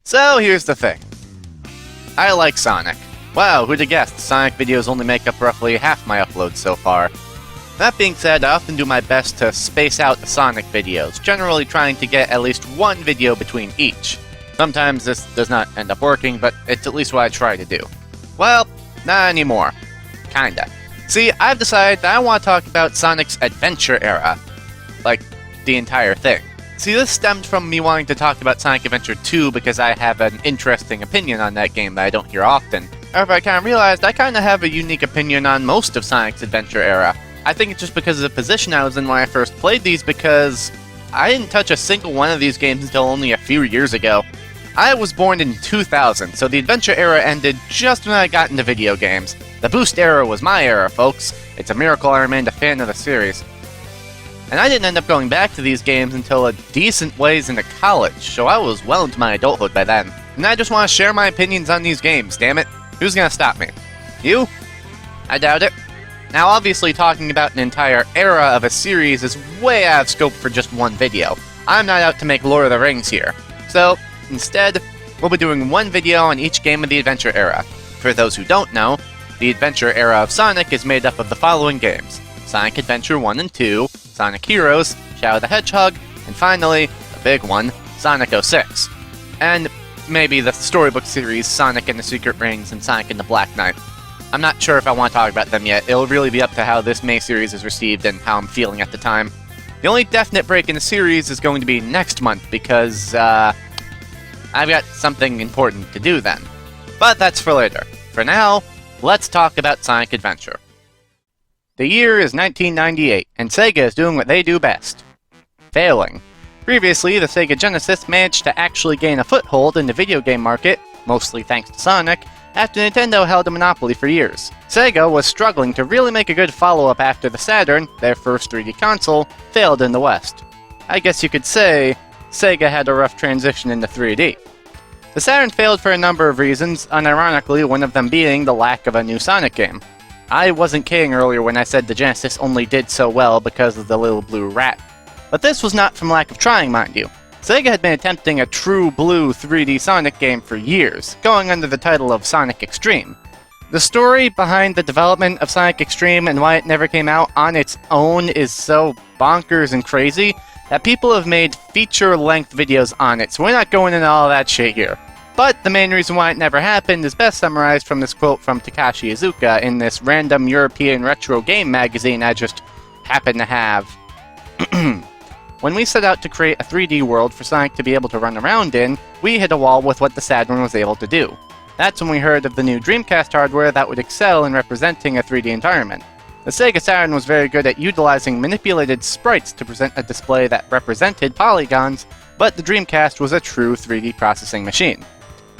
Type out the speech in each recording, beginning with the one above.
So here's the thing. I like Sonic. Wow, who'd have guessed? Sonic videos only make up roughly half my uploads so far. That being said, I often do my best to space out the Sonic videos, generally trying to get at least one video between each. Sometimes this does not end up working, but it's at least what I try to do. Well, not anymore. Kinda. See, I've decided that I want to talk about Sonic's Adventure era. Like, the entire thing. See, this stemmed from me wanting to talk about Sonic Adventure 2 because I have an interesting opinion on that game that I don't hear often. However, I kind of realized I kind of have a unique opinion on most of Sonic's Adventure era. I think it's just because of the position I was in when I first played these, because I didn't touch a single one of these games until only a few years ago. I was born in 2000, so the Adventure era ended just when I got into video games. The Boost era was my era, folks. It's a miracle I remained a fan of the series. And I didn't end up going back to these games until a decent ways into college, so I was well into my adulthood by then. And I just want to share my opinions on these games, damn it. Who's gonna stop me? You? I doubt it. Now, obviously, talking about an entire era of a series is way out of scope for just one video. I'm not out to make Lord of the Rings here. So, instead, we'll be doing one video on each game of the Adventure era. For those who don't know, the Adventure era of Sonic is made up of the following games: Sonic Adventure 1 and 2, Sonic Heroes, Shadow the Hedgehog, and finally, the big one, Sonic 06. And maybe the storybook series, Sonic and the Secret Rings and Sonic and the Black Knight. I'm not sure if I want to talk about them yet. It'll really be up to how this May series is received and how I'm feeling at the time. The only definite break in the series is going to be next month because, I've got something important to do then. But that's for later. For now, let's talk about Sonic Adventure. The year is 1998, and Sega is doing what they do best: failing. Previously, the Sega Genesis managed to actually gain a foothold in the video game market, mostly thanks to Sonic, after Nintendo held a monopoly for years. Sega was struggling to really make a good follow-up after the Saturn, their first 3D console, failed in the West. I guess you could say Sega had a rough transition into 3D. The Saturn failed for a number of reasons, unironically one of them being the lack of a new Sonic game. I wasn't kidding earlier when I said the Genesis only did so well because of the little blue rat. But this was not from lack of trying, mind you. Sega had been attempting a true blue 3D Sonic game for years, going under the title of Sonic X-treme. The story behind the development of Sonic X-treme and why it never came out on its own is so bonkers and crazy that people have made feature-length videos on it, so we're not going into all that shit here. But the main reason why it never happened is best summarized from this quote from Takashi Iizuka in this random European retro game magazine I just happen to have. When we set out to create a 3D world for Sonic to be able to run around in, we hit a wall with what the Saturn was able to do. That's when we heard of the new Dreamcast hardware that would excel in representing a 3D environment. The Sega Saturn was very good at utilizing manipulated sprites to present a display that represented polygons, but the Dreamcast was a true 3D processing machine.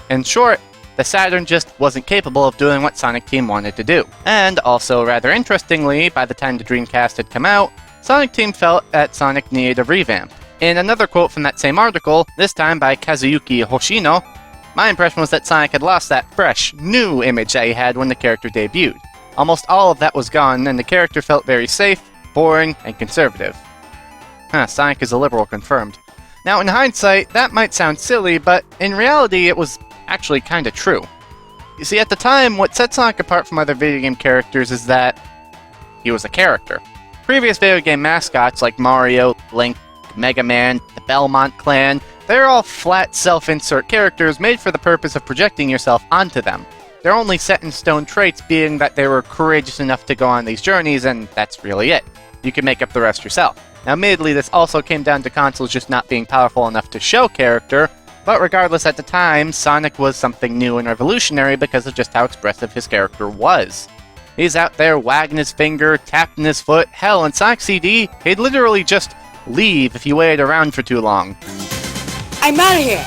In short, the Saturn just wasn't capable of doing what Sonic Team wanted to do. And also, rather interestingly, by the time the Dreamcast had come out, Sonic Team felt that Sonic needed a revamp. In another quote from that same article, this time by Kazuyuki Hoshino, my impression was that Sonic had lost that fresh, new image that he had when the character debuted. Almost all of that was gone, and the character felt very safe, boring, and conservative. Sonic is a liberal confirmed. Now, in hindsight, that might sound silly, but in reality, it was actually kinda true. You see, at the time, what set Sonic apart from other video game characters is that he was a character. Previous video game mascots like Mario, Link, Mega Man, the Belmont Clan, they're all flat self-insert characters made for the purpose of projecting yourself onto them. Their only set-in-stone traits being that they were courageous enough to go on these journeys, and that's really it. You can make up the rest yourself. Now, admittedly, this also came down to consoles just not being powerful enough to show character, but regardless, at the time, Sonic was something new and revolutionary because of just how expressive his character was. He's out there wagging his finger, tapping his foot. Hell, in Sonic CD, he'd literally just leave if you waited around for too long. I'm out of here!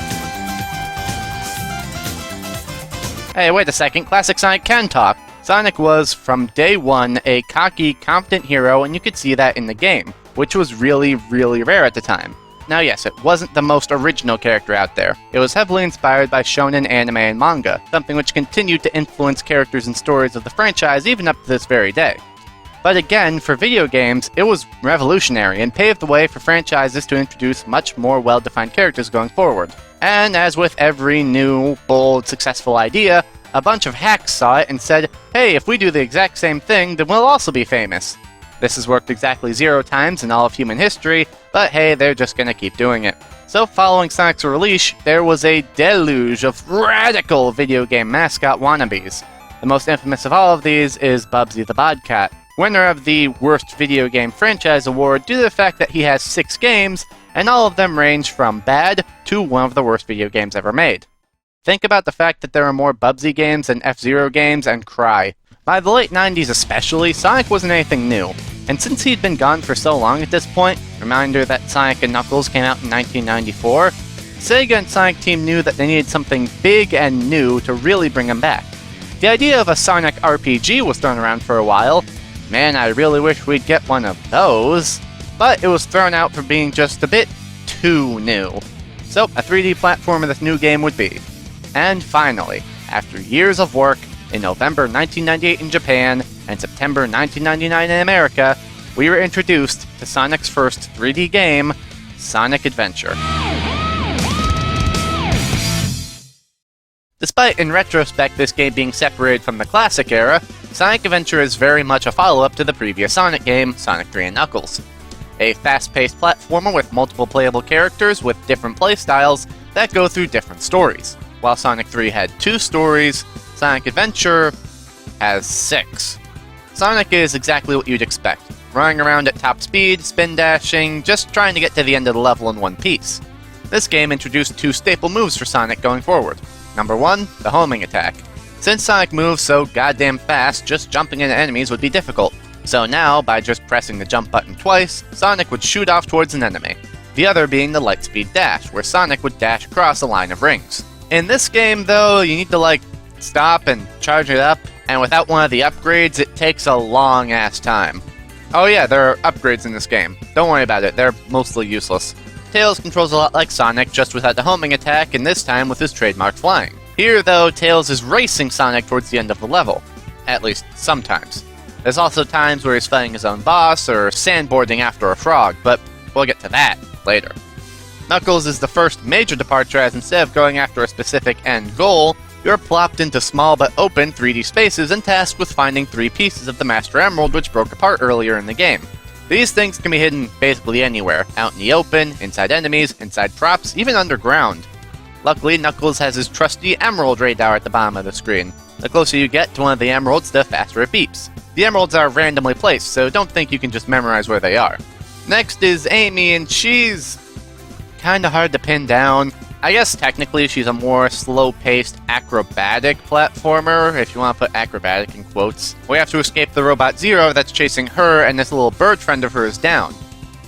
Hey, wait a second, Classic Sonic can talk. Sonic was, from day one, a cocky, confident hero, and you could see that in the game, which was really, really rare at the time. Now yes, it wasn't the most original character out there. It was heavily inspired by shonen anime and manga, something which continued to influence characters and stories of the franchise even up to this very day. But again, for video games, it was revolutionary and paved the way for franchises to introduce much more well-defined characters going forward. And as with every new, bold, successful idea, a bunch of hacks saw it and said, hey, if we do the exact same thing, then we'll also be famous. This has worked exactly 0 times in all of human history, but hey, they're just gonna keep doing it. So following Sonic's release, there was a deluge of radical video game mascot wannabes. The most infamous of all of these is Bubsy the Bobcat, winner of the Worst Video Game Franchise Award due to the fact that he has 6 games, and all of them range from bad to one of the worst video games ever made. Think about the fact that there are more Bubsy games than F-Zero games, and cry. By the late 90s especially, Sonic wasn't anything new, and since he'd been gone for so long at this point, reminder that Sonic and Knuckles came out in 1994, Sega and Sonic Team knew that they needed something big and new to really bring him back. The idea of a Sonic RPG was thrown around for a while. Man, I really wish we'd get one of those, but it was thrown out for being just a bit too new. So, a 3D platformer this new game would be. And finally, after years of work, in November 1998 in Japan and September 1999 in America, we were introduced to Sonic's first 3D game, Sonic Adventure. Despite, in retrospect, this game being separated from the classic era, Sonic Adventure is very much a follow-up to the previous Sonic game, Sonic 3 and Knuckles. A fast-paced platformer with multiple playable characters with different playstyles that go through different stories. While Sonic 3 had 2 stories, Sonic Adventure has 6. Sonic is exactly what you'd expect. Running around at top speed, spin dashing, just trying to get to the end of the level in one piece. This game introduced 2 staple moves for Sonic going forward. Number 1, the homing attack. Since Sonic moves so goddamn fast, just jumping into enemies would be difficult. So now, by just pressing the jump button twice, Sonic would shoot off towards an enemy. The other being the lightspeed dash, where Sonic would dash across a line of rings. In this game, though, you need to, stop and charge it up, and without one of the upgrades, it takes a long-ass time. Oh yeah, there are upgrades in this game. Don't worry about it, they're mostly useless. Tails controls a lot like Sonic, just without the homing attack, and this time with his trademark flying. Here, though, Tails is racing Sonic towards the end of the level. At least, sometimes. There's also times where he's fighting his own boss, or sandboarding after a frog, but we'll get to that later. Knuckles is the first major departure, as instead of going after a specific end goal, you're plopped into small but open 3D spaces and tasked with finding 3 pieces of the Master Emerald which broke apart earlier in the game. These things can be hidden basically anywhere, out in the open, inside enemies, inside props, even underground. Luckily, Knuckles has his trusty Emerald radar at the bottom of the screen. The closer you get to one of the emeralds, the faster it beeps. The emeralds are randomly placed, so don't think you can just memorize where they are. Next is Amy, and she's kinda hard to pin down. I guess technically she's a more slow-paced acrobatic platformer, if you want to put acrobatic in quotes. We have to escape the robot Zero that's chasing her and this little bird friend of hers down.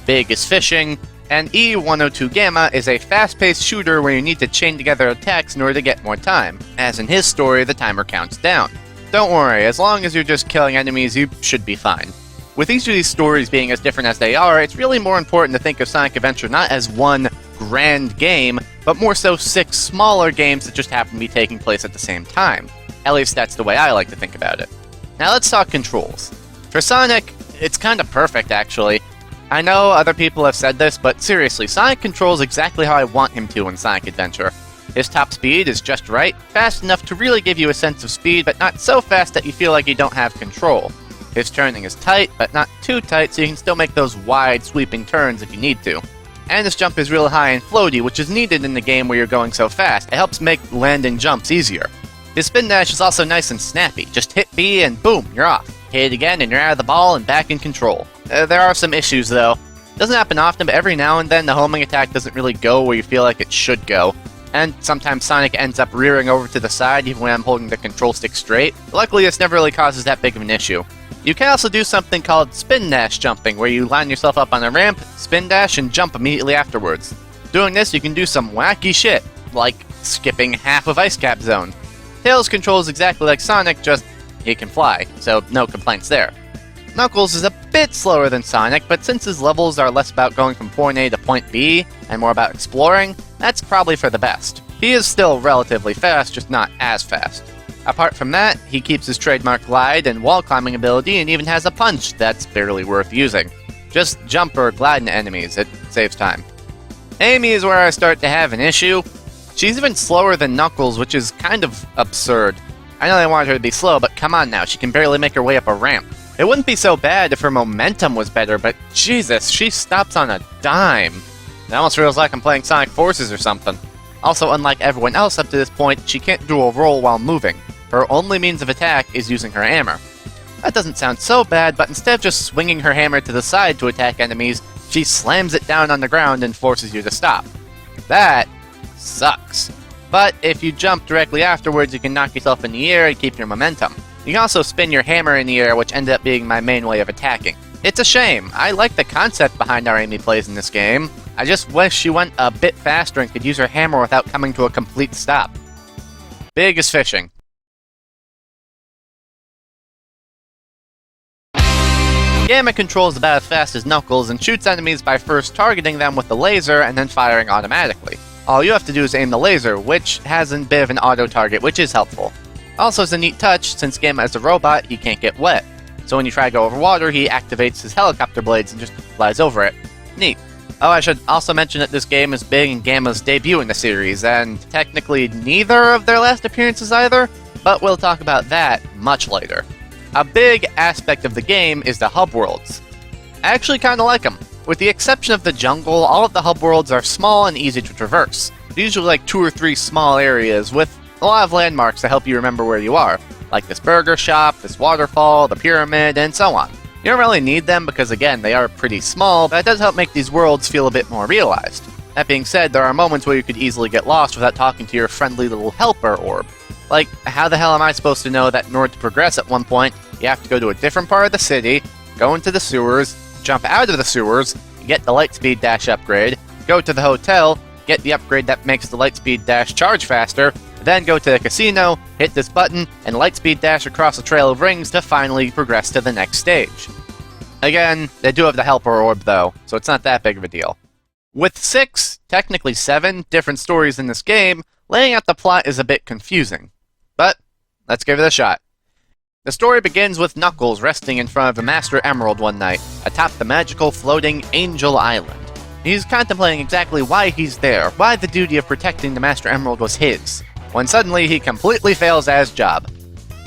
Big is fishing, and E102 Gamma is a fast-paced shooter where you need to chain together attacks in order to get more time. As in his story, the timer counts down. Don't worry, as long as you're just killing enemies, you should be fine. With each of these stories being as different as they are, it's really more important to think of Sonic Adventure not as one grand game, but more so 6 smaller games that just happen to be taking place at the same time. At least that's the way I like to think about it. Now let's talk controls. For Sonic, it's kinda perfect actually. I know other people have said this, but seriously, Sonic controls exactly how I want him to in Sonic Adventure. His top speed is just right, fast enough to really give you a sense of speed, but not so fast that you feel like you don't have control. His turning is tight, but not too tight, so you can still make those wide, sweeping turns if you need to. And his jump is real high and floaty, which is needed in the game where you're going so fast. It helps make landing jumps easier. His spin dash is also nice and snappy. Just hit B and boom, you're off. Hit it again and you're out of the ball and back in control. There are some issues though. Doesn't happen often, but every now and then the homing attack doesn't really go where you feel like it should go. And sometimes Sonic ends up rearing over to the side even when I'm holding the control stick straight. Luckily, this never really causes that big of an issue. You can also do something called spin dash jumping, where you line yourself up on a ramp, spin dash, and jump immediately afterwards. Doing this, you can do some wacky shit, like skipping half of Ice Cap Zone. Tails controls exactly like Sonic, just he can fly, so no complaints there. Knuckles is a bit slower than Sonic, but since his levels are less about going from point A to point B, and more about exploring, that's probably for the best. He is still relatively fast, just not as fast. Apart from that, he keeps his trademark glide and wall climbing ability and even has a punch that's barely worth using. Just jump or glide into enemies, it saves time. Amy is where I start to have an issue. She's even slower than Knuckles, which is kind of absurd. I know they wanted her to be slow, but come on now, she can barely make her way up a ramp. It wouldn't be so bad if her momentum was better, but Jesus, she stops on a dime. It almost feels like I'm playing Sonic Forces or something. Also, unlike everyone else up to this point, she can't do a roll while moving. Her only means of attack is using her hammer. That doesn't sound so bad, but instead of just swinging her hammer to the side to attack enemies, she slams it down on the ground and forces you to stop. That sucks. But if you jump directly afterwards, you can knock yourself in the air and keep your momentum. You can also spin your hammer in the air, which ended up being my main way of attacking. It's a shame. I like the concept behind how Amy plays in this game. I just wish she went a bit faster and could use her hammer without coming to a complete stop. Big as fishing. Gamma controls about as fast as Knuckles and shoots enemies by first targeting them with the laser and then firing automatically. All you have to do is aim the laser, which has a bit of an auto-target, which is helpful. Also, as a neat touch, since Gamma is a robot, he can't get wet. So when you try to go over water, he activates his helicopter blades and just flies over it. Neat. Oh, I should also mention that this game is big in Gamma's debut in the series, and technically neither of their last appearances either, but we'll talk about that much later. A big aspect of the game is the hub worlds. I actually kinda like them. With the exception of the jungle, all of the hub worlds are small and easy to traverse. They're usually like 2 or 3 small areas with a lot of landmarks to help you remember where you are, like this burger shop, this waterfall, the pyramid, and so on. You don't really need them because, again, they are pretty small, but it does help make these worlds feel a bit more realized. That being said, there are moments where you could easily get lost without talking to your friendly little helper orb. Like, how the hell am I supposed to know that in order to progress at one point, you have to go to a different part of the city, go into the sewers, jump out of the sewers, get the Lightspeed Dash upgrade, go to the hotel, get the upgrade that makes the Lightspeed Dash charge faster, then go to the casino, hit this button, and Lightspeed Dash across a trail of rings to finally progress to the next stage. Again, they do have the helper orb though, so it's not that big of a deal. With 6, technically 7, different stories in this game, laying out the plot is a bit confusing. But, let's give it a shot. The story begins with Knuckles resting in front of the Master Emerald one night, atop the magical floating Angel Island. He's contemplating exactly why he's there, why the duty of protecting the Master Emerald was his, when suddenly he completely fails his job.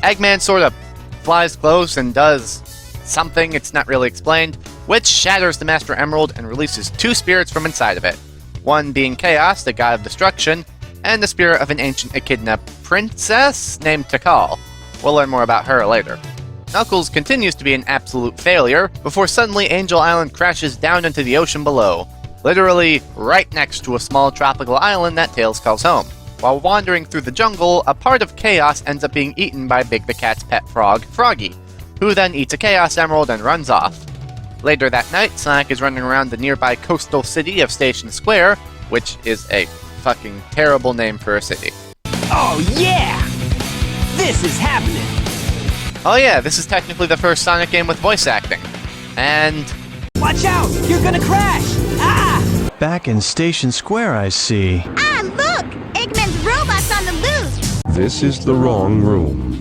Eggman sort of flies close and does something, it's not really explained, which shatters the Master Emerald and releases 2 spirits from inside of it. One being Chaos, the god of destruction, and the spirit of an ancient Echidna princess named Tikal. We'll learn more about her later. Knuckles continues to be an absolute failure, before suddenly Angel Island crashes down into the ocean below, literally right next to a small tropical island that Tails calls home. While wandering through the jungle, a part of Chaos ends up being eaten by Big the Cat's pet frog, Froggy, who then eats a Chaos Emerald and runs off. Later that night, Sonic is running around the nearby coastal city of Station Square, which is a fucking terrible name for a city. Oh yeah! This is happening! Oh yeah, this is technically the first Sonic game with voice acting. And... Watch out! You're gonna crash! Ah! Back in Station Square, I see. Ah, look! Eggman's robot's on the loose! This is the wrong room.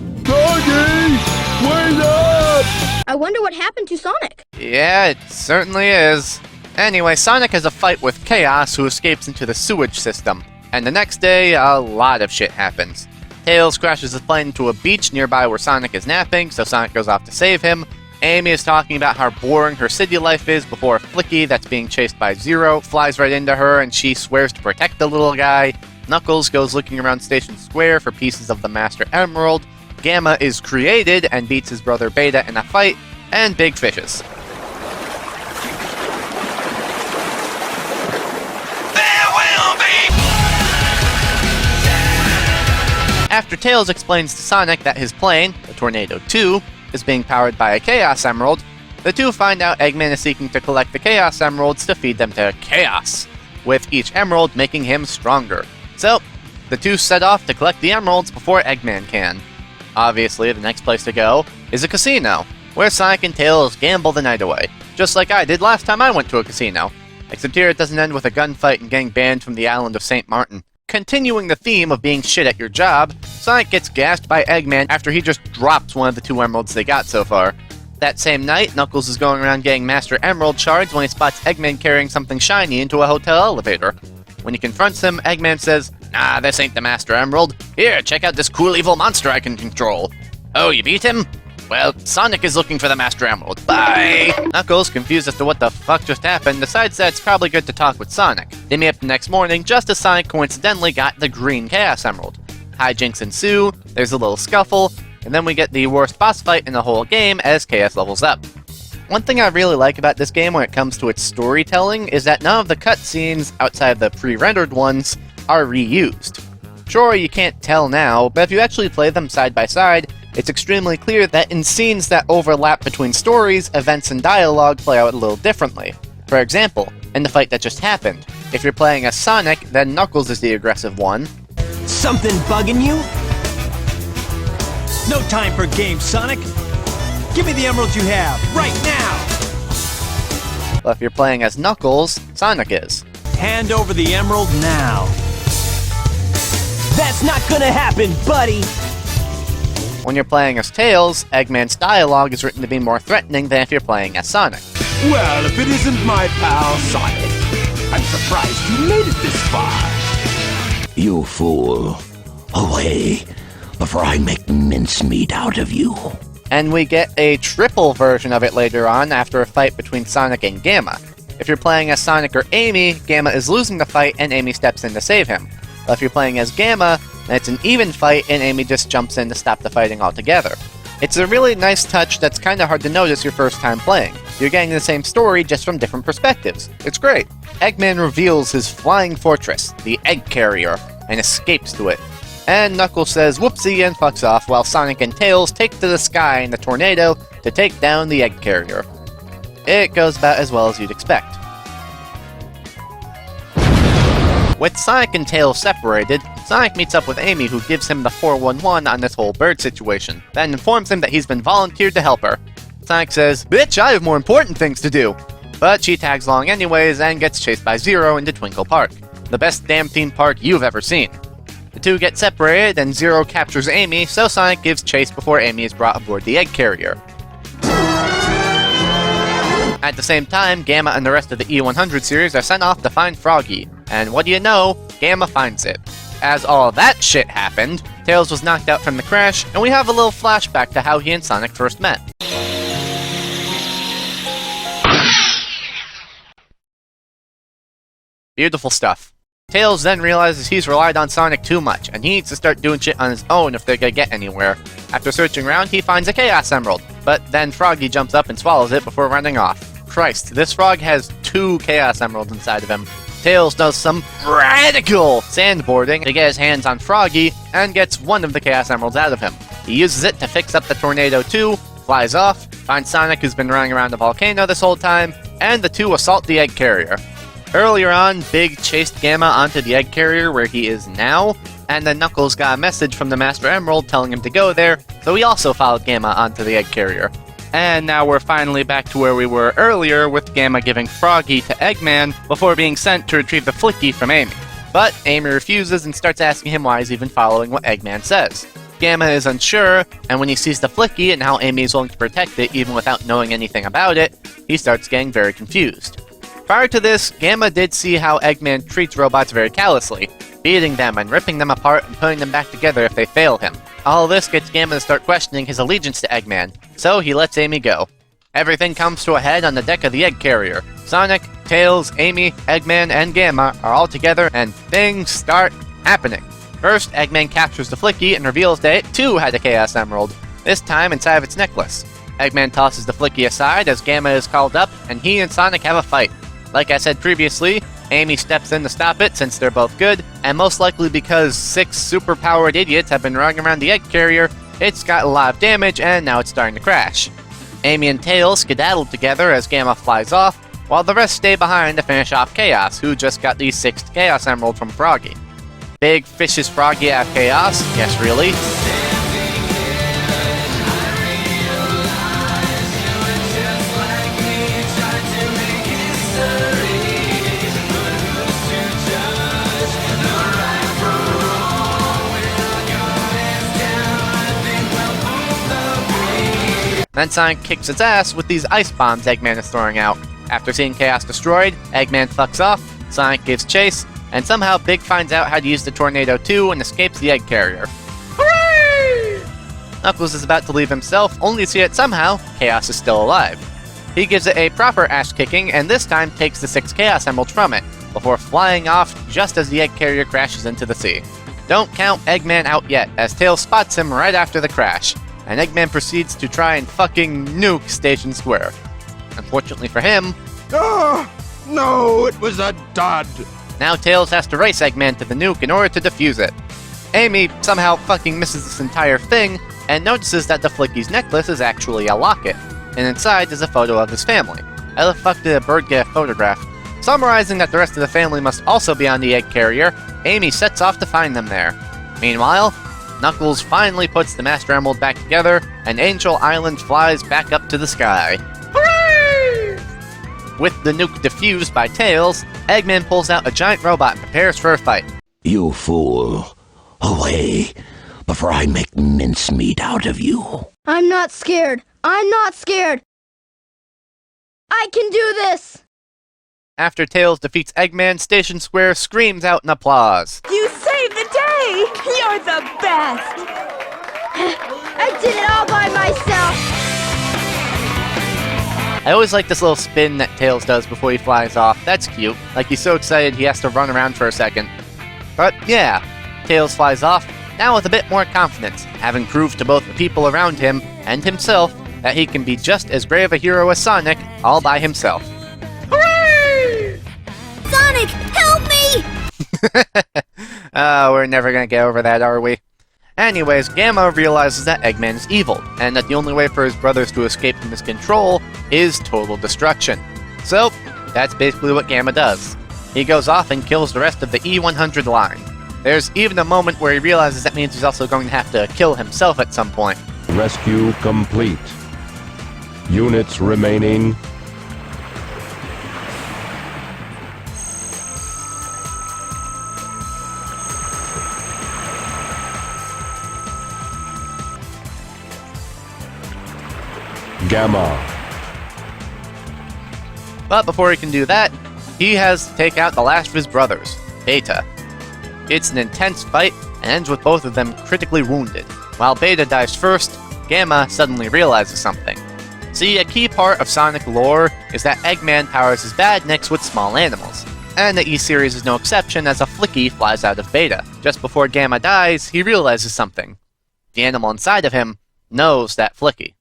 I wonder what happened to Sonic. yeah, it certainly is. Anyway, Sonic has a fight with Chaos, who escapes into the sewage system. And the next day, a lot of shit happens. Tails crashes his plane into a beach nearby where Sonic is napping, so Sonic goes off to save him. Amy is talking about how boring her city life is before Flicky, that's being chased by Zero, flies right into her and she swears to protect the little guy. Knuckles goes looking around Station Square for pieces of the Master Emerald. Gamma is created and beats his brother Beta in a fight, and Big fishes. After Tails explains to Sonic that his plane, the Tornado 2, is being powered by a Chaos Emerald, the two find out Eggman is seeking to collect the Chaos Emeralds to feed them to Chaos, with each emerald making him stronger. So, the two set off to collect the emeralds before Eggman can. Obviously, the next place to go is a casino, where Sonic and Tails gamble the night away, just like I did last time I went to a casino. Except here it doesn't end with a gunfight and getting banned from the island of St. Martin. continuing the theme of being shit at your job, Sonic gets gassed by Eggman after he just drops one of the 2 emeralds they got so far. That same night, Knuckles is going around getting Master Emerald shards when he spots Eggman carrying something shiny into a hotel elevator. When he confronts him, Eggman says, "Nah, this ain't the Master Emerald. Here, check out this cool evil monster I can control." "Oh, you beat him? Well, Sonic is looking for the Master Emerald. Bye!" Knuckles, confused as to what the fuck just happened, decides that it's probably good to talk with Sonic. They meet up the next morning just as Sonic coincidentally got the green Chaos Emerald. Hijinks ensue, there's a little scuffle, and then we get the worst boss fight in the whole game as Chaos levels up. One thing I really like about this game when it comes to its storytelling is that none of the cutscenes, outside the pre-rendered ones, are reused. Sure, you can't tell now, but if you actually play them side by side, it's extremely clear that in scenes that overlap between stories, events and dialogue play out a little differently. For example, in the fight that just happened, if you're playing as Sonic, then Knuckles is the aggressive one. Something bugging you? No time for games, Sonic. Give me the emeralds you have, right now! But if you're playing as Knuckles, Sonic is. Hand over the emerald now. That's not gonna happen, buddy! When you're playing as Tails, Eggman's dialogue is written to be more threatening than if you're playing as Sonic. Well, if it isn't my pal Sonic, I'm surprised you made it this far. You fool. Away, before I make mincemeat out of you. And we get a triple version of it later on after a fight between Sonic and Gamma. If you're playing as Sonic or Amy, Gamma is losing the fight and Amy steps in to save him. But if you're playing as Gamma, then it's an even fight and Amy just jumps in to stop the fighting altogether. It's a really nice touch that's kinda hard to notice your first time playing. You're getting the same story just from different perspectives. It's great. Eggman reveals his flying fortress, the Egg Carrier, and escapes to it. And Knuckles says whoopsie and fucks off while Sonic and Tails take to the sky in the tornado to take down the Egg Carrier. It goes about as well as you'd expect. With Sonic and Tails separated, Sonic meets up with Amy, who gives him the 411 on this whole bird situation, then informs him that he's been volunteered to help her. Sonic says, "Bitch, I have more important things to do!" But she tags along anyways and gets chased by Zero into Twinkle Park, the best damn theme park you've ever seen. The two get separated and Zero captures Amy, so Sonic gives chase before Amy is brought aboard the Egg Carrier. At the same time, Gamma and the rest of the E100 series are sent off to find Froggy, and what do you know, Gamma finds it. As all that shit happened, Tails was knocked out from the crash, and we have a little flashback to how he and Sonic first met. Beautiful stuff. Tails then realizes he's relied on Sonic too much, and he needs to start doing shit on his own if they're gonna get anywhere. After searching around, he finds a Chaos Emerald, but then Froggy jumps up and swallows it before running off. Christ, this frog has 2 Chaos Emeralds inside of him. Tails does some radical sandboarding to get his hands on Froggy, and gets one of the Chaos Emeralds out of him. He uses it to fix up the tornado too, flies off, finds Sonic who's been running around the volcano this whole time, and the two assault the Egg Carrier. Earlier on, Big chased Gamma onto the Egg Carrier where he is now, and then Knuckles got a message from the Master Emerald telling him to go there, so he also followed Gamma onto the Egg Carrier. And now we're finally back to where we were earlier, with Gamma giving Froggy to Eggman before being sent to retrieve the Flicky from Amy. But Amy refuses and starts asking him why he's even following what Eggman says. Gamma is unsure, and when he sees the Flicky and how Amy is willing to protect it even without knowing anything about it, he starts getting very confused. Prior to this, Gamma did see how Eggman treats robots very callously, beating them and ripping them apart and putting them back together if they fail him. All this gets Gamma to start questioning his allegiance to Eggman, so he lets Amy go. Everything comes to a head on the deck of the Egg Carrier. Sonic, Tails, Amy, Eggman, and Gamma are all together, and things start happening. First, Eggman captures the Flicky and reveals that it too had a Chaos Emerald, this time inside of its necklace. Eggman tosses the Flicky aside as Gamma is called up, and he and Sonic have a fight. Like I said previously, Amy steps in to stop it since they're both good, and most likely because 6 super-powered idiots have been running around the Egg Carrier, it's got a lot of damage and now it's starting to crash. Amy and Tails skedaddle together as Gamma flies off, while the rest stay behind to finish off Chaos, who just got the 6th Chaos Emerald from Froggy. Big fishes Froggy out of Chaos? Yes, really? Then Sonic kicks its ass with these ice bombs Eggman is throwing out. After seeing Chaos destroyed, Eggman fucks off, Sonic gives chase, and somehow Big finds out how to use the Tornado 2 and escapes the egg carrier. Hooray! Knuckles is about to leave himself, only to see that somehow Chaos is still alive. He gives it a proper ass kicking, and this time takes the 6 Chaos Emeralds from it, before flying off just as the egg carrier crashes into the sea. Don't count Eggman out yet, as Tails spots him right after the crash, and Eggman proceeds to try and fucking nuke Station Square. Unfortunately for him, Oh, no, it was a dud. now Tails has to race Eggman to the nuke in order to defuse it. Amy somehow fucking misses this entire thing, and notices that the Flicky's necklace is actually a locket, and inside is a photo of his family. How the fuck did a bird get a photograph? Summarizing that the rest of the family must also be on the egg carrier, Amy sets off to find them there. Meanwhile, Knuckles finally puts the Master Emerald back together, and Angel Island flies back up to the sky. Hooray! With the nuke defused by Tails, Eggman pulls out a giant robot and prepares for a fight. You fool. Away, before I make mincemeat out of you. I'm not scared. I'm not scared. I can do this. After Tails defeats Eggman, Station Square screams out in applause. You saved the day! You're the best! I did it all by myself. I always like this little spin that Tails does before he flies off. That's cute. Like he's so excited he has to run around for a second. But yeah, Tails flies off, now with a bit more confidence, having proved to both the people around him and himself that he can be just as brave a hero as Sonic all by himself. Hooray! Sonic, help me! Oh, we're never gonna get over that, are we? Anyways, Gamma realizes that Eggman is evil, and that the only way for his brothers to escape from his control is total destruction. So, that's basically what Gamma does. He goes off and kills the rest of the E100 line. There's even a moment where he realizes that means he's also going to have to kill himself at some point. Rescue complete. Units remaining. Gamma. But before he can do that, he has to take out the last of his brothers, Beta. It's an intense fight and ends with both of them critically wounded. While Beta dies first, Gamma suddenly realizes something. See, a key part of Sonic lore is that Eggman powers his badniks with small animals. And the E-Series is no exception, as a Flicky flies out of Beta. Just before Gamma dies, he realizes something. The animal inside of him knows that Flicky.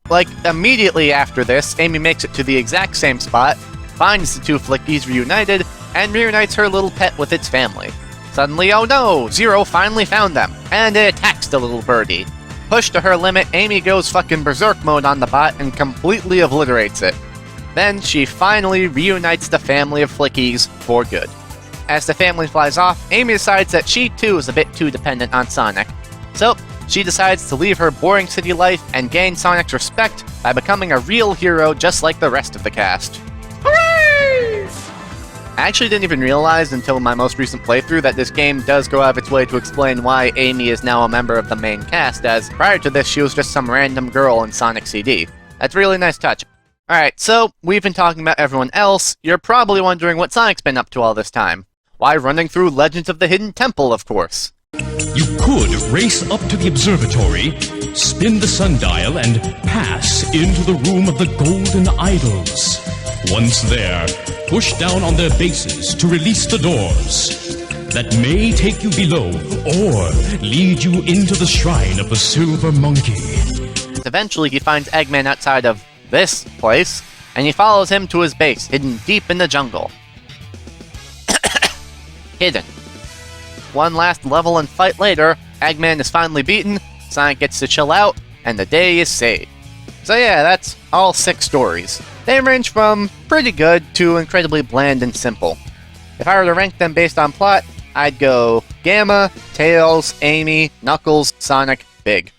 Like, immediately after this, Amy makes it to the exact same spot, finds the two Flickies reunited, and reunites her little pet with its family. Suddenly, oh no! Zero finally found them, and it attacks the little birdie. Pushed to her limit, Amy goes fucking berserk mode on the bot and completely obliterates it. Then, she finally reunites the family of Flickies for good. As the family flies off, Amy decides that she too is a bit too dependent on Sonic. So, she decides to leave her boring city life and gain Sonic's respect by becoming a real hero just like the rest of the cast. Hooray! I actually didn't even realize until my most recent playthrough that this game does go out of its way to explain why Amy is now a member of the main cast, as prior to this she was just some random girl in Sonic CD. That's a really nice touch. Alright, so we've been talking about everyone else. You're probably wondering what Sonic's been up to all this time. Why, running through Legends of the Hidden Temple, of course. You could race up to the observatory, spin the sundial, and pass into the room of the Golden Idols. Once there, push down on their bases to release the doors. That may take you below, or lead you into the shrine of the Silver Monkey. Eventually, he finds Eggman outside of this place, and he follows him to his base, hidden deep in the jungle. Hidden. One last level and fight later, Eggman is finally beaten, Sonic gets to chill out, and the day is saved. So yeah, that's all 6 stories. They range from pretty good to incredibly bland and simple. If I were to rank them based on plot, I'd go Gamma, Tails, Amy, Knuckles, Sonic, Big.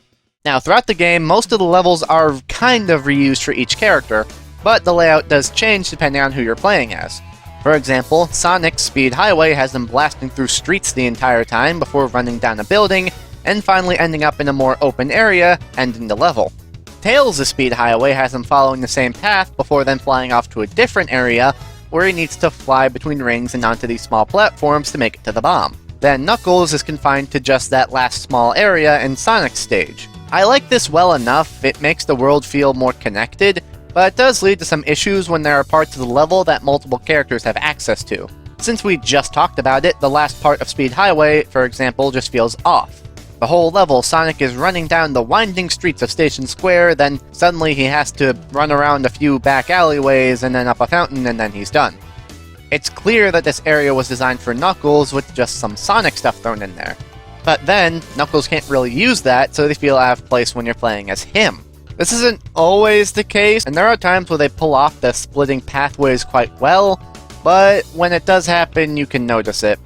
Now, throughout the game, most of the levels are kind of reused for each character, but the layout does change depending on who you're playing as. For example, Sonic's Speed Highway has him blasting through streets the entire time before running down a building, and finally ending up in a more open area, ending the level. Tails' Speed Highway has him following the same path before then flying off to a different area, where he needs to fly between rings and onto these small platforms to make it to the bomb. Then Knuckles is confined to just that last small area in Sonic's stage. I like this well enough, it makes the world feel more connected, but it does lead to some issues when there are parts of the level that multiple characters have access to. Since we just talked about it, the last part of Speed Highway, for example, just feels off. The whole level, Sonic is running down the winding streets of Station Square, then suddenly he has to run around a few back alleyways and then up a fountain, and then he's done. It's clear that this area was designed for Knuckles with just some Sonic stuff thrown in there. But then, Knuckles can't really use that, so they feel out of place when you're playing as him. This isn't always the case, and there are times where they pull off the splitting pathways quite well, but when it does happen, you can notice it.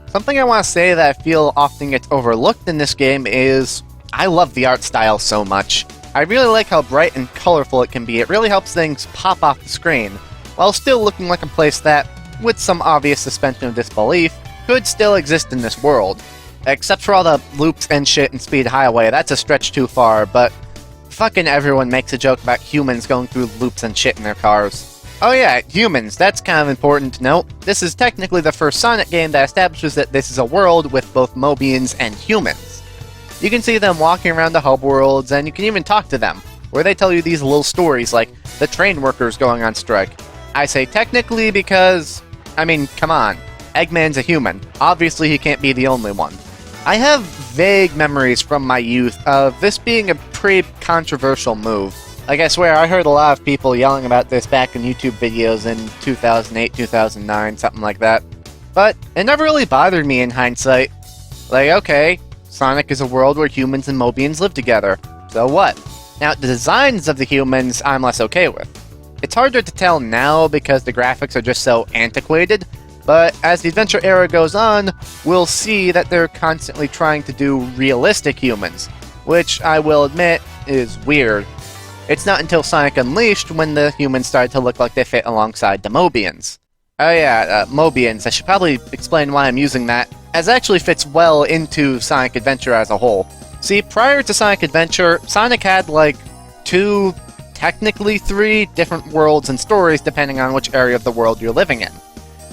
Something I want to say that I feel often gets overlooked in this game is, I love the art style so much. I really like how bright and colorful it can be. It really helps things pop off the screen, while still looking like a place that, with some obvious suspension of disbelief, could still exist in this world. Except for all the loops and shit in Speed Highway, that's a stretch too far, but fucking everyone makes a joke about humans going through loops and shit in their cars. Oh yeah, humans, that's kind of important to note. This is technically the first Sonic game that establishes that this is a world with both Mobians and humans. You can see them walking around the hub worlds, and you can even talk to them, where they tell you these little stories like the train workers going on strike. I say technically because, I mean, come on, Eggman's a human. Obviously he can't be the only one. I have vague memories from my youth of this being a pretty controversial move. Like, I swear, I heard a lot of people yelling about this back in YouTube videos in 2008, 2009, something like that. But it never really bothered me in hindsight. Like, okay, Sonic is a world where humans and Mobians live together. So what? Now, the designs of the humans I'm less okay with. It's harder to tell now because the graphics are just so antiquated, but as the adventure era goes on, we'll see that they're constantly trying to do realistic humans, which I will admit is weird. It's not until Sonic Unleashed when the humans started to look like they fit alongside the Mobians. Oh yeah, Mobians, I should probably explain why I'm using that, as it actually fits well into Sonic Adventure as a whole. See, prior to Sonic Adventure, Sonic had like 2, technically 3 different worlds and stories depending on which area of the world you're living in.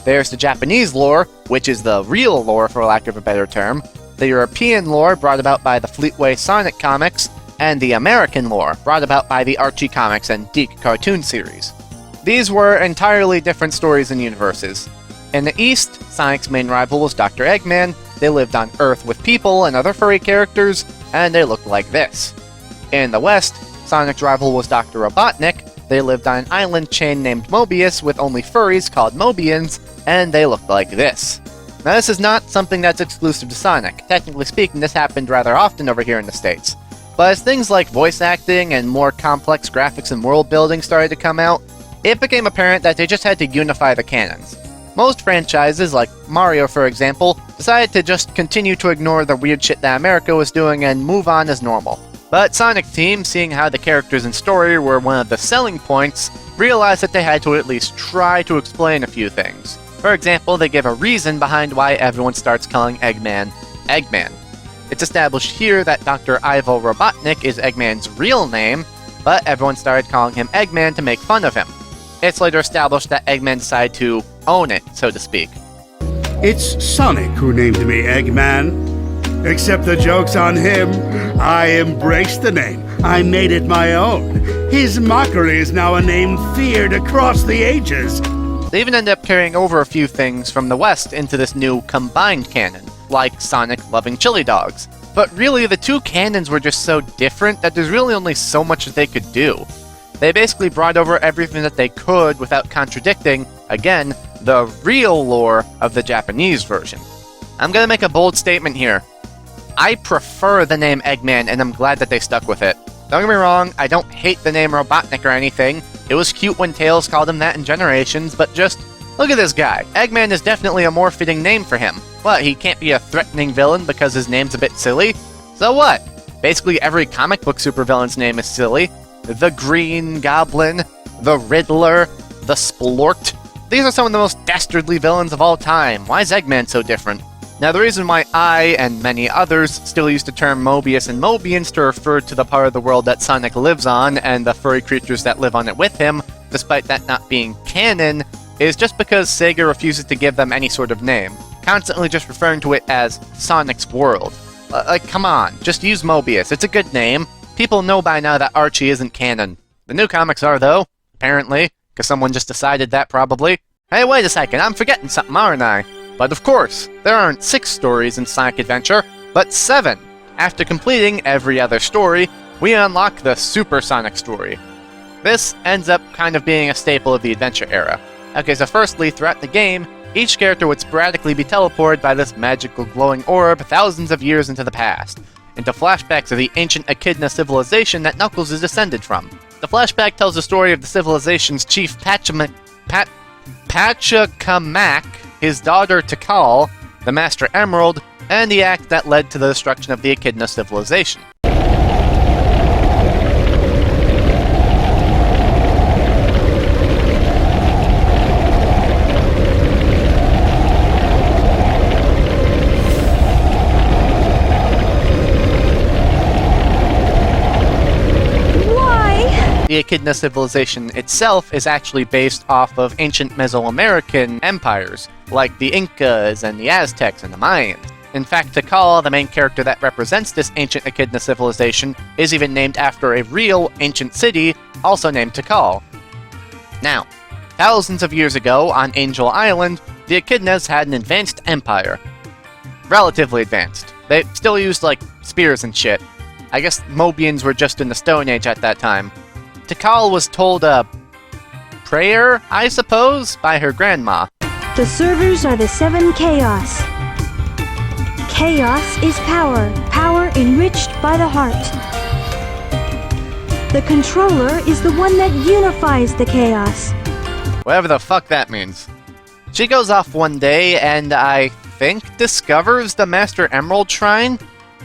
There's the Japanese lore, which is the real lore for lack of a better term, the European lore brought about by the Fleetway Sonic comics, and the American lore brought about by the Archie comics and Deke cartoon series. These were entirely different stories and universes. In the East, Sonic's main rival was Dr. Eggman. They lived on Earth with people and other furry characters, and they looked like this. In the West, Sonic's rival was Dr. Robotnik. They lived on an island chain named Mobius with only furries called Mobians, and they looked like this. Now this is not something that's exclusive to Sonic. Technically speaking, this happened rather often over here in the States. But as things like voice acting and more complex graphics and world building started to come out, it became apparent that they just had to unify the canons. Most franchises, like Mario for example, decided to just continue to ignore the weird shit that America was doing and move on as normal. But Sonic Team, seeing how the characters and story were one of the selling points, realized that they had to at least try to explain a few things. For example, they give a reason behind why everyone starts calling Eggman, Eggman. It's established here that Dr. Ivo Robotnik is Eggman's real name, but everyone started calling him Eggman to make fun of him. It's later established that Eggman decided to own it, so to speak. It's Sonic who named me Eggman. Except the joke's on him. I embraced the name. I made it my own. His mockery is now a name feared across the ages. They even end up carrying over a few things from the West into this new combined canon, like Sonic loving chili dogs. But really, the two canons were just so different that there's really only so much that they could do. They basically brought over everything that they could without contradicting, again, the real lore of the Japanese version. I'm gonna make a bold statement here. I prefer the name Eggman, and I'm glad that they stuck with it. Don't get me wrong, I don't hate the name Robotnik or anything. It was cute when Tails called him that in Generations, but just look at this guy. Eggman is definitely a more fitting name for him. What, he can't be a threatening villain because his name's a bit silly? So what? Basically every comic book supervillain's name is silly. The Green Goblin, the Riddler, the Splort. These are some of the most dastardly villains of all time. Why is Eggman so different? Now, the reason why I, and many others, still use the term Mobius and Mobians to refer to the part of the world that Sonic lives on and the furry creatures that live on it with him, despite that not being canon, is just because Sega refuses to give them any sort of name, constantly just referring to it as Sonic's World. Like, come on, just use Mobius, it's a good name. People know by now that Archie isn't canon. The new comics are, though, apparently, because someone just decided that probably. Hey, wait a second, I'm forgetting something, aren't I? But of course, there aren't 6 stories in Sonic Adventure, but 7. After completing every other story, we unlock the Super Sonic story. This ends up kind of being a staple of the Adventure era. Okay, so firstly, throughout the game, each character would sporadically be teleported by this magical glowing orb thousands of years into the past, into flashbacks of the ancient Echidna civilization that Knuckles is descended from. The flashback tells the story of the civilization's chief Pachacamac, his daughter Tikal, the Master Emerald, and the act that led to the destruction of the Echidna civilization. The Echidna civilization itself is actually based off of ancient Mesoamerican empires, like the Incas and the Aztecs and the Mayans. In fact, Tikal, the main character that represents this ancient Echidna civilization, is even named after a real ancient city, also named Tikal. Now, thousands of years ago, on Angel Island, the Echidnas had an advanced empire. Relatively advanced. They still used, like, spears and shit. I guess Mobians were just in the Stone Age at that time. Tikal was told a prayer, I suppose, by her grandma. The servers are the 7 Chaos. Chaos is power, power enriched by the heart. The controller is the one that unifies the chaos. Whatever the fuck that means. She goes off one day and I think discovers the Master Emerald Shrine,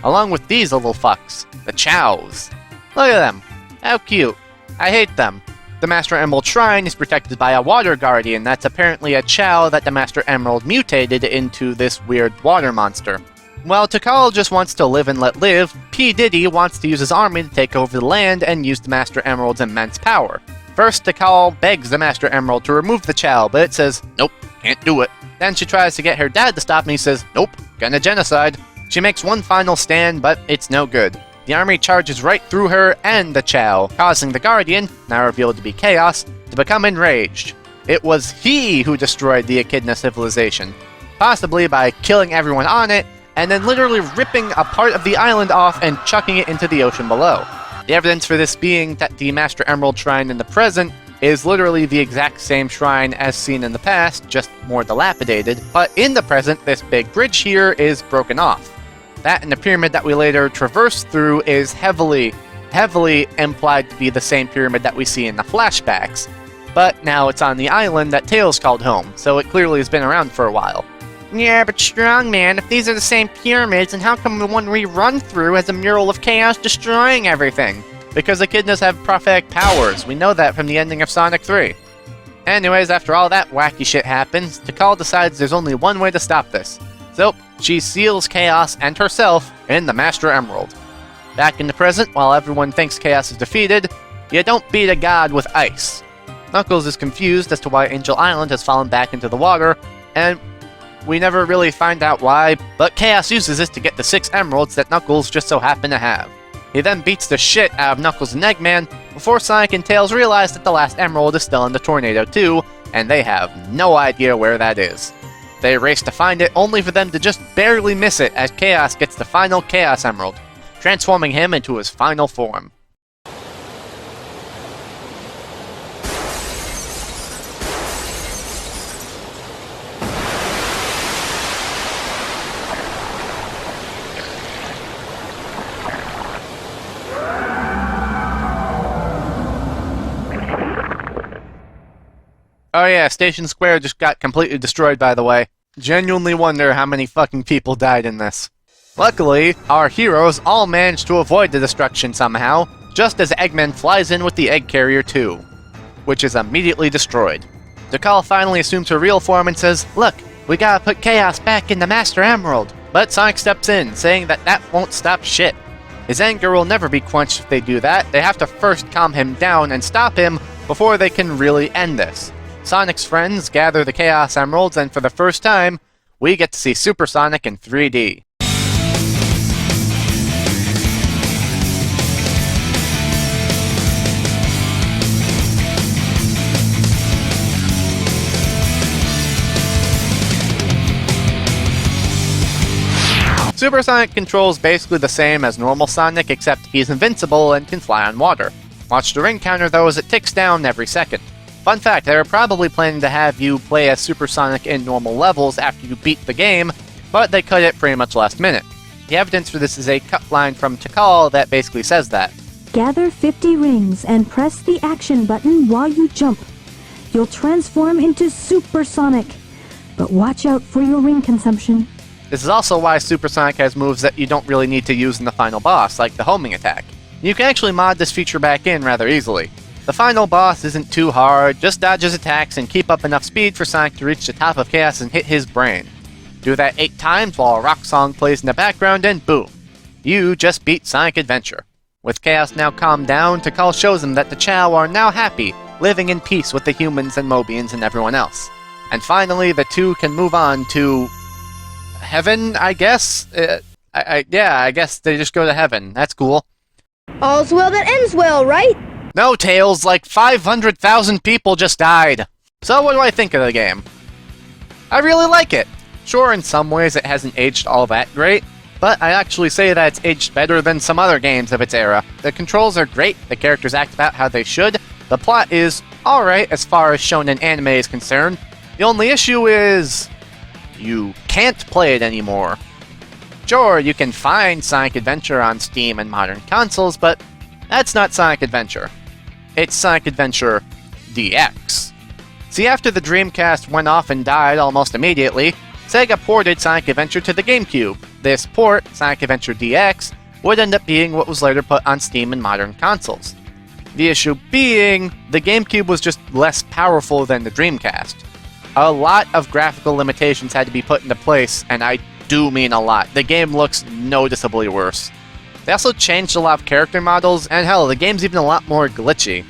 along with these little fucks, the Chows. Look at them. How cute. I hate them. The Master Emerald Shrine is protected by a water guardian that's apparently a Chow that the Master Emerald mutated into this weird water monster. While Tikal just wants to live and let live, P. Diddy wants to use his army to take over the land and use the Master Emerald's immense power. First, Tikal begs the Master Emerald to remove the Chow, but it says, nope, can't do it. Then she tries to get her dad to stop and he says, nope, gonna genocide. She makes one final stand, but it's no good. The army charges right through her and the Chow, causing the Guardian, now revealed to be Chaos, to become enraged. It was he who destroyed the Echidna civilization, possibly by killing everyone on it, and then literally ripping a part of the island off and chucking it into the ocean below. The evidence for this being that the Master Emerald Shrine in the present is literally the exact same shrine as seen in the past, just more dilapidated, but in the present, this big bridge here is broken off. That and the pyramid that we later traverse through is heavily implied to be the same pyramid that we see in the flashbacks. But now it's on the island that Tails called home, so it clearly has been around for a while. Yeah, but Strongman, if these are the same pyramids, then how come the one we run through has a mural of Chaos destroying everything? Because Echidnas have prophetic powers, we know that from the ending of Sonic 3. Anyways, after all that wacky shit happens, Tikal decides there's only one way to stop this. So, she seals Chaos and herself in the Master Emerald. Back in the present, while everyone thinks Chaos is defeated, you don't beat a god with ice. Knuckles is confused as to why Angel Island has fallen back into the water, and we never really find out why, but Chaos uses this to get the 6 emeralds that Knuckles just so happened to have. He then beats the shit out of Knuckles and Eggman before Sonic and Tails realize that the last emerald is still in the tornado too, and they have no idea where that is. They race to find it, only for them to just barely miss it as Chaos gets the final Chaos Emerald, transforming him into his final form. Oh yeah, Station Square just got completely destroyed, by the way. Genuinely wonder how many fucking people died in this. Luckily, our heroes all managed to avoid the destruction somehow, just as Eggman flies in with the egg carrier too. which is immediately destroyed. Tikal finally assumes her real form and says, "Look, we gotta put Chaos back in the Master Emerald." But Sonic steps in, saying that that won't stop shit. His anger will never be quenched if they do that. They have to first calm him down and stop him before they can really end this. Sonic's friends gather the Chaos Emeralds, and for the first time, we get to see Super Sonic in 3D. Super Sonic controls basically the same as normal Sonic, except he's invincible and can fly on water. Watch the ring counter though as it ticks down every second. Fun fact, they were probably planning to have you play as Super Sonic in normal levels after you beat the game, but they cut it pretty much last minute. The evidence for this is a cut line from Tikal that basically says that. Gather 50 rings and press the action button while you jump. You'll transform into Super Sonic, but watch out for your ring consumption. This is also why Super Sonic has moves that you don't really need to use in the final boss, like the homing attack. You can actually mod this feature back in rather easily. The final boss isn't too hard, just dodge his attacks and keep up enough speed for Sonic to reach the top of Chaos and hit his brain. Do that 8 times while a rock song plays in the background and boom! You just beat Sonic Adventure. With Chaos now calmed down, Tikal shows him that the Chao are now happy, living in peace with the humans and Mobians and everyone else. And finally, the two can move on to heaven, I guess? I guess they just go to heaven. That's cool. All's well that ends well, right? No, Tails, like 500,000 people just died. So what do I think of the game? I really like it. Sure, in some ways it hasn't aged all that great, but I actually say that it's aged better than some other games of its era. The controls are great, the characters act about how they should, the plot is alright as far as shonen anime is concerned. The only issue is you can't play it anymore. Sure, you can find Sonic Adventure on Steam and modern consoles, but that's not Sonic Adventure. It's Sonic Adventure DX. See, after the Dreamcast went off and died almost immediately, Sega ported Sonic Adventure to the GameCube. This port, Sonic Adventure DX, would end up being what was later put on Steam and modern consoles. The issue being, the GameCube was just less powerful than the Dreamcast. A lot of graphical limitations had to be put into place, and I do mean a lot. The game looks noticeably worse. They also changed a lot of character models, and hell, the game's even a lot more glitchy.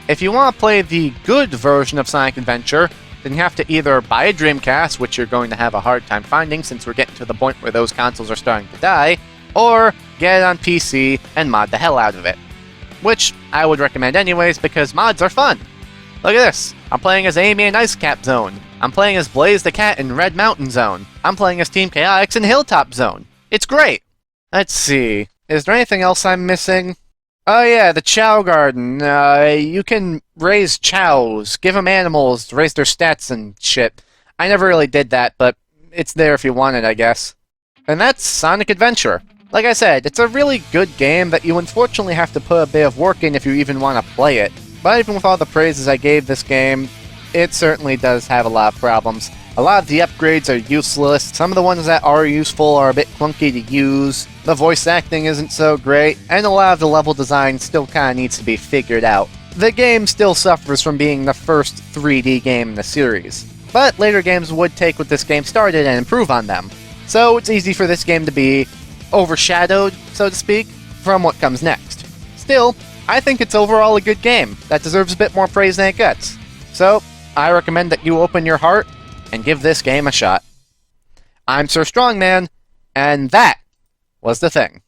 If you want to play the good version of Sonic Adventure, then you have to either buy a Dreamcast, which you're going to have a hard time finding since we're getting to the point where those consoles are starting to die, or get it on PC and mod the hell out of it. Which I would recommend anyways, because mods are fun. Look at this. I'm playing as Amy in Ice Cap Zone. I'm playing as Blaze the Cat in Red Mountain Zone. I'm playing as Team Chaotix in Hilltop Zone. It's great! Let's see. Is there anything else I'm missing? Oh yeah, the Chao Garden. You can raise chows. Give them animals to raise their stats and shit. I never really did that, but it's there if you want it, I guess. And that's Sonic Adventure. Like I said, it's a really good game that you unfortunately have to put a bit of work in if you even want to play it. But even with all the praises I gave this game, it certainly does have a lot of problems. A lot of the upgrades are useless, some of the ones that are useful are a bit clunky to use, the voice acting isn't so great, and a lot of the level design still kinda needs to be figured out. The game still suffers from being the first 3D game in the series, but later games would take what this game started and improve on them. So it's easy for this game to be overshadowed, so to speak, from what comes next. Still, I think it's overall a good game that deserves a bit more praise than it gets. So, I recommend that you open your heart and give this game a shot. I'm Sir Strongman, and that was the thing.